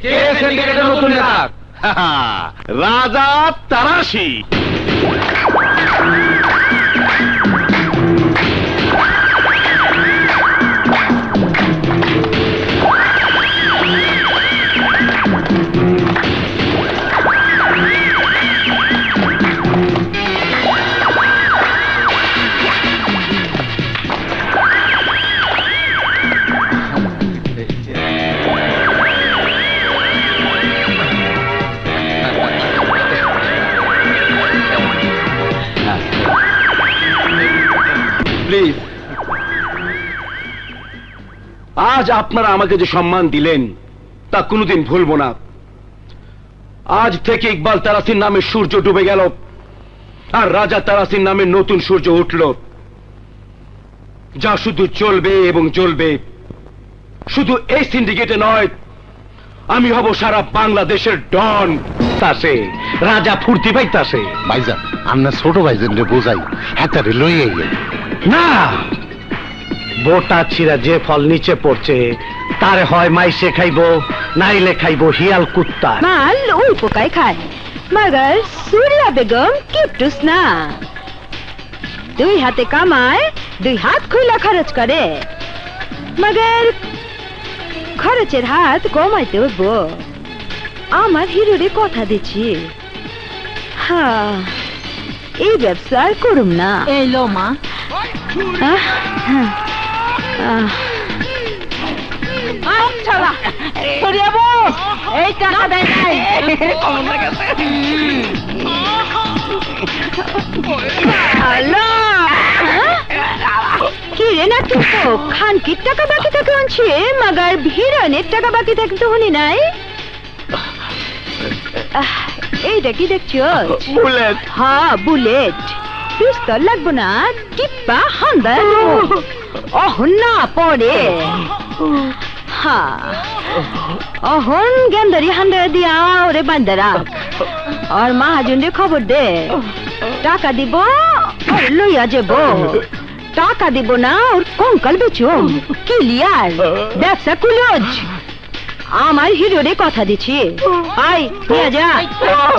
কে সিন্ডিকেটের নতুন নেতা? রাজা তারাশি। প্লিজ, আজ আপনারা আমাকে যে সম্মান দিলেন তা কোনোদিন ভুলবো না। আজ থেকে ইকবাল তারাসির নামে সূর্য ডুবে গেল, আর রাজা তারাসির নামে নতুন সূর্য উঠল, যা শুধু চলবে এবং জ্বলবে। শুধু এই সিন্ডিকেটে নয়, আমি হব সারা বাংলাদেশের ডন। তাসে রাজা ফুর্তি পাইতাছে। ভাইজান, আমরা ছোট ভাইজান রে বোঝাই, হাতারে লইয়ে গেল না, বোটা ছিঁড়া যে ফল নিচে পড়ছে তারে হয় মাইসে খাইবো, নাইলে খাইবো হিয়াল কুত্তা। মাল ওই পোকায় খায়, মগর সুরিয়া বেগম কিপটুস না। দুই হাতে কামায়, দুই হাত খুলা খরচ করে, মগর খরচের হাত কমাইতে হইব। আমার হিরোরে কথা দিচ্ছি, হ্যাঁ, এই ব্যবসা আর করুম না। এই লো মা, এই টাকা দেয় নাই। কি রে না, তুই তো খানকির টাকা বাকি থাকে আনছে, মাগার হিরোইনের টাকা বাকি থাকে তো শুনি নাই। এইটা কি দেখছো? বুলেট। হ্যাঁ, বুলেট। পিস্তল লাগবো না, টিপ্পা হান্দা অহন না পড়ে। হ্যাঁ, অহন গেন্দারি হান্দা দিয়া ওরে বান্দারা, আর মহাজনরে খবর দে, টাকা দিব আর লইয়া যাব। টাকা দিব না, ওর কঙ্কাল বেচুম। ক্লিয়ার, ব্যবসা কুলজ। আমার হিরোরে কথা দিচ্ছি, আই নিয়ে যা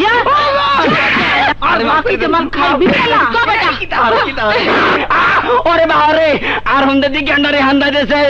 যা। ওরে বাবা রে, আর হন্দে দি গেন্ডারে হান্দা দেছে।